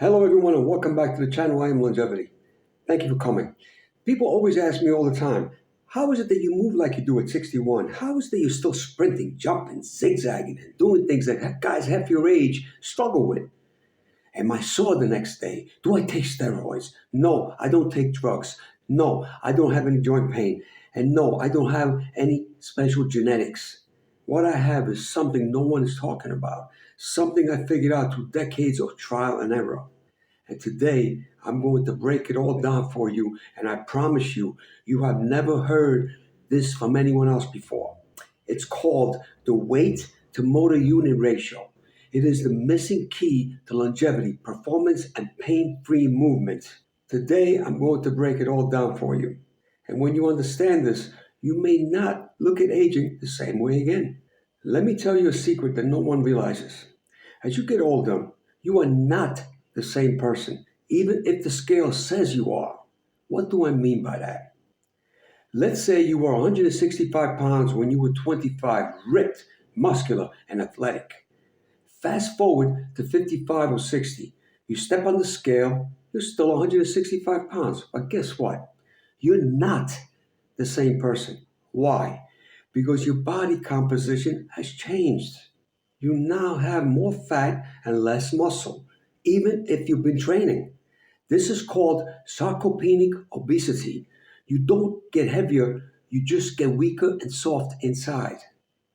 Hello, everyone, and welcome back to the channel. I am Longevity. Thank you for coming. People always ask me all the time, how is it that you move like you do at 61? How is it that you're still sprinting, jumping, zigzagging, and doing things that guys half your age struggle with? Am I sore the next day? Do I take steroids? No, I don't take drugs. No, I don't have any joint pain. And no, I don't have any special genetics. What I have is something no one is talking about, something I figured out through decades of trial and error. And today, I'm going to break it all down for you, and I promise you, you have never heard this from anyone else before. It's called the weight to motor unit ratio. It is the missing key to longevity, performance, and pain-free movement. Today, I'm going to break it all down for you. And when you understand this, you may not look at aging the same way again. Let me tell you a secret that no one realizes. As you get older, you are not the same person, even if the scale says you are. What do I mean by that? Let's say you were 165 pounds when you were 25, ripped, muscular, and athletic. Fast forward to 55 or 60. You step on the scale, you're still 165 pounds. But guess what? You're not the same person. Why? Because your body composition has changed. You now have more fat and less muscle, even if you've been training. This is called sarcopenic obesity. You don't get heavier, you just get weaker and soft inside.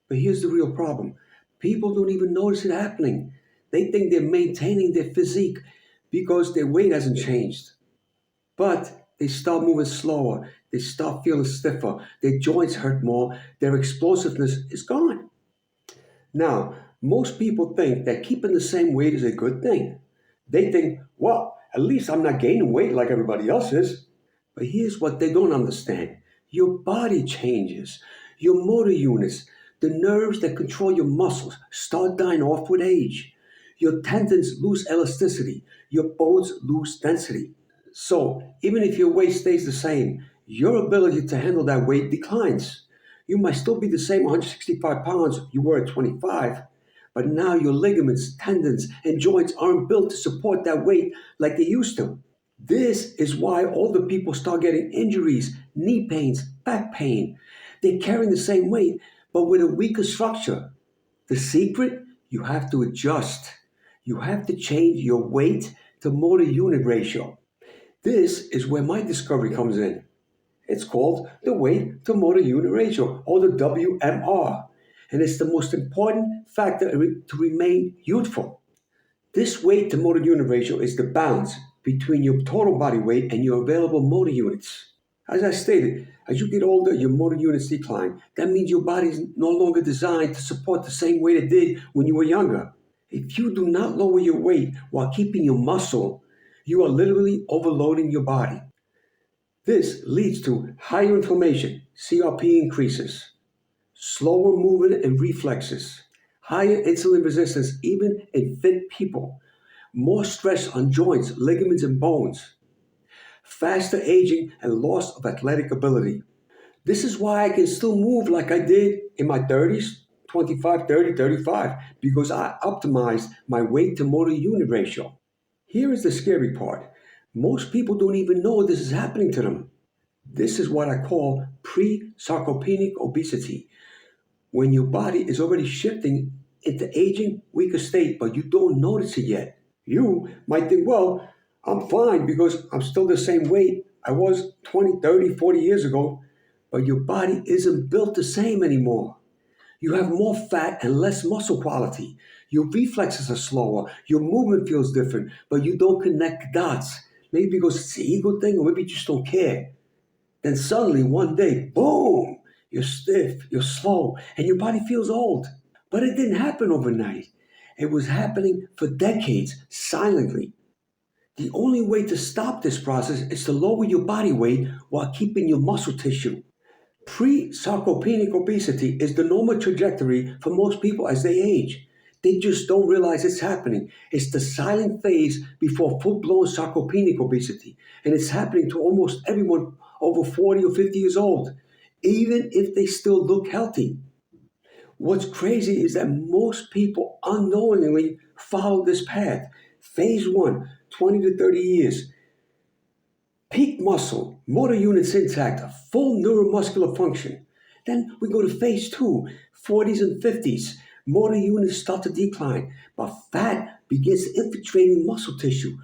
But here's the real problem. People don't even notice it happening. They think they're maintaining their physique because their weight hasn't changed. But they start moving slower, they start feeling stiffer, their joints hurt more, their explosiveness is gone. Now, most people think that keeping the same weight is a good thing. They think, well, at least I'm not gaining weight like everybody else is. But here's what they don't understand. Your body changes. Your motor units, the nerves that control your muscles, start dying off with age. Your tendons lose elasticity. Your bones lose density. So, even if your weight stays the same, your ability to handle that weight declines. You might still be the same 165 pounds you were at 25, but now your ligaments, tendons, and joints aren't built to support that weight like they used to. This is why older people start getting injuries, knee pains, back pain. They're carrying the same weight, but with a weaker structure. The secret? You have to adjust. You have to change your weight to motor unit ratio. This is where my discovery comes in. It's called the weight to motor unit ratio, or the WMR, and it's the most important factor to remain youthful. This weight to motor unit ratio is the balance between your total body weight and your available motor units. As I stated, as you get older, your motor units decline. That means your body is no longer designed to support the same weight it did when you were younger. If you do not lower your weight while keeping your muscle, you are literally overloading your body. This leads to higher inflammation, CRP increases, slower movement and reflexes, higher insulin resistance even in fit people, more stress on joints, ligaments, and bones, faster aging, and loss of athletic ability. This is why I can still move like I did in my 30s, 25, 30, 35, because I optimized my weight to motor unit ratio. Here is the scary part. Most people don't even know this is happening to them. This is what I call pre-sarcopenic obesity, when your body is already shifting into aging, weaker state, but you don't notice it yet. You might think, well, I'm fine because I'm still the same weight I was 20, 30, 40 years ago, but your body isn't built the same anymore. You have more fat and less muscle quality. Your reflexes are slower. Your movement feels different, but you don't connect dots. Maybe because it's an ego thing, or maybe you just don't care. Then suddenly one day, boom, you're stiff, you're slow, and your body feels old. But it didn't happen overnight. It was happening for decades, silently. The only way to stop this process is to lower your body weight while keeping your muscle tissue. Pre-sarcopenic obesity is the normal trajectory for most people as they age. They just don't realize it's happening. It's the silent phase before full-blown sarcopenic obesity, and it's happening to almost everyone over 40 or 50 years old, even if they still look healthy. What's crazy is that most people unknowingly follow this path, Phase 1, 20 to 30 years. Peak muscle, motor units intact, a full neuromuscular function. Then we go to phase 2, 40s and 50s. Motor units start to decline, but fat begins infiltrating muscle tissue.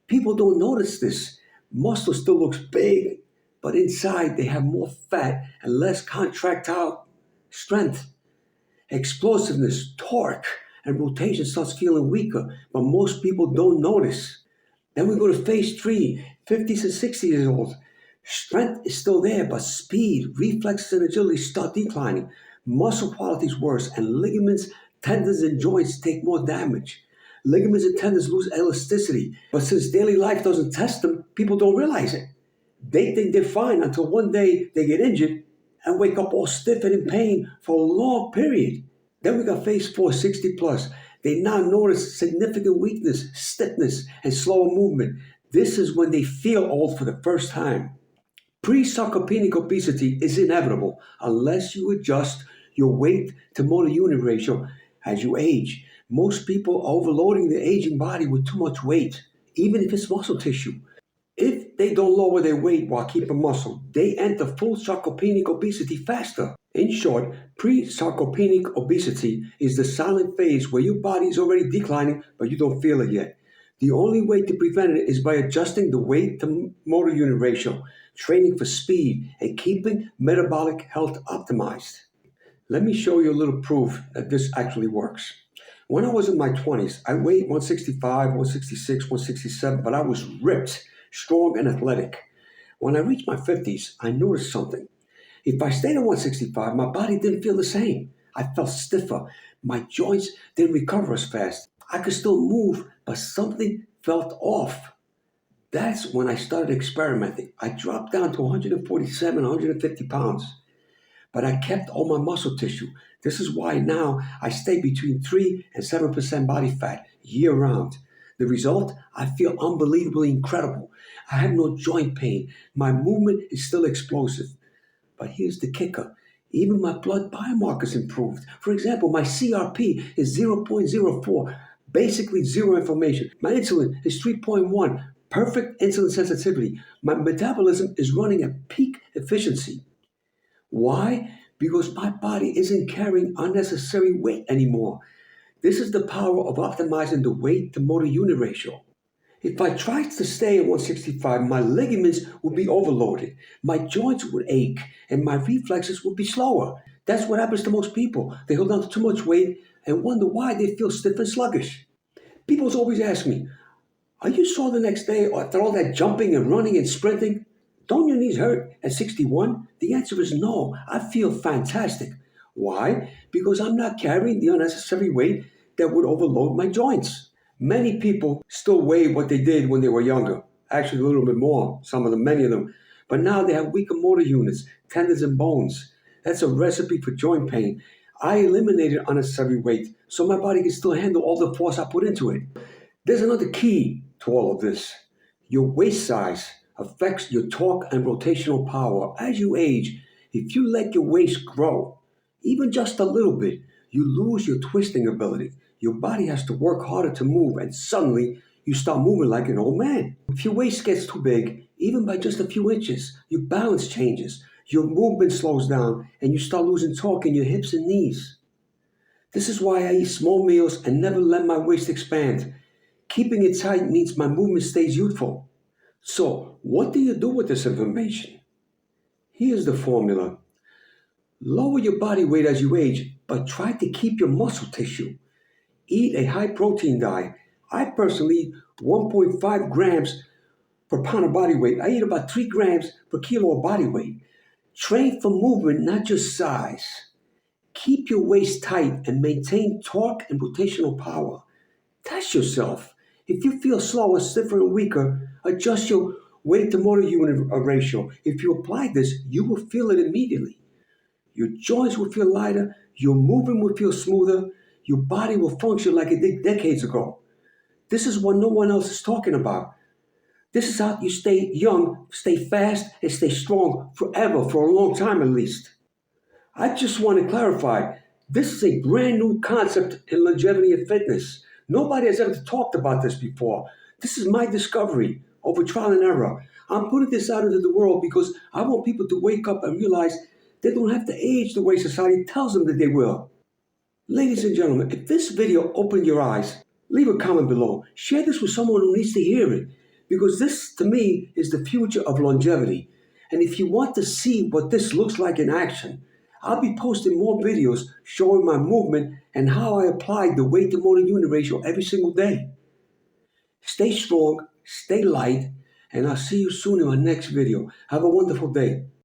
People don't notice this. Muscle still looks big, but inside they have more fat and less contractile strength. Explosiveness, torque, and rotation starts feeling weaker, but most people don't notice. Then we go to phase 3, 50s and 60 years old. Strength is still there, but speed, reflexes, and agility start declining. Muscle quality is worse, and ligaments, tendons, and joints take more damage. Ligaments and tendons lose elasticity, but since daily life doesn't test them, people don't realize it. They think they're fine until one day they get injured and wake up all stiff and in pain for a long period. Then we got phase 4, 60 plus. They now notice significant weakness, stiffness, and slower movement. This is when they feel old for the first time. Pre-sarcopenic obesity is inevitable unless you adjust your weight to motor unit ratio as you age. Most people are overloading their aging body with too much weight, even if it's muscle tissue. If they don't lower their weight while keeping muscle, they enter full sarcopenic obesity faster. In short, pre-sarcopenic obesity is the silent phase where your body is already declining, but you don't feel it yet. The only way to prevent it is by adjusting the weight to motor unit ratio, training for speed, and keeping metabolic health optimized. Let me show you a little proof that this actually works. When I was in my 20s, I weighed 165, 166, 167, but I was ripped, strong, and athletic. When I reached my 50s, I noticed something. If I stayed at 165, my body didn't feel the same. I felt stiffer. My joints didn't recover as fast. I could still move, but something felt off. That's when I started experimenting. I dropped down to 147, 150 pounds, but I kept all my muscle tissue. This is why now I stay between 3 and 7% body fat year round. The result? I feel unbelievably incredible. I have no joint pain. My movement is still explosive. But here's the kicker. Even my blood biomarkers improved. For example, my CRP is 0.04, basically zero inflammation. My insulin is 3.1, perfect insulin sensitivity. My metabolism is running at peak efficiency. Why? Because my body isn't carrying unnecessary weight anymore. This is the power of optimizing the weight to motor unit ratio. If I tried to stay at 165, my ligaments would be overloaded, my joints would ache, and my reflexes would be slower. That's what happens to most people. They hold on to too much weight and wonder why they feel stiff and sluggish. People always ask me, are you sore the next day after all that jumping and running and sprinting? Don't your knees hurt at 61? The answer is no. I feel fantastic. Why? Because I'm not carrying the unnecessary weight that would overload my joints. Many people still weigh what they did when they were younger. Actually, a little bit more, some of them, many of them. But now they have weaker motor units, tendons, and bones. That's a recipe for joint pain. I eliminated unnecessary weight so my body can still handle all the force I put into it. There's another key to all of this. Your waist size affects your torque and rotational power. As you age, if you let your waist grow, even just a little bit, you lose your twisting ability. Your body has to work harder to move, and suddenly you start moving like an old man. If your waist gets too big, even by just a few inches, your balance changes, your movement slows down, and you start losing torque in your hips and knees. This is why I eat small meals and never let my waist expand. Keeping it tight means my movement stays youthful. So, what do you do with this information? Here's the formula. Lower your body weight as you age, but try to keep your muscle tissue. Eat a high protein diet. I personally eat 1.5 grams per pound of body weight. I eat about 3 grams per kilo of body weight. Train for movement, not just size. Keep your waist tight and maintain torque and rotational power. Test yourself. If you feel slower, stiffer, and weaker, adjust your weight to motor unit ratio. If you apply this, you will feel it immediately. Your joints will feel lighter, your movement will feel smoother, your body will function like it did decades ago. This is what no one else is talking about. This is how you stay young, stay fast, and stay strong forever, for a long time at least. I just want to clarify, this is a brand new concept in longevity and fitness. Nobody has ever talked about this before. This is my discovery over trial and error. I'm putting this out into the world because I want people to wake up and realize they don't have to age the way society tells them that they will. Ladies and gentlemen, if this video opened your eyes, leave a comment below. Share this with someone who needs to hear it, because this, to me, is the future of longevity. And if you want to see what this looks like in action, I'll be posting more videos showing my movement and how I apply the weight to motor unit ratio every single day. Stay strong, stay light, and I'll see you soon in my next video. Have a wonderful day.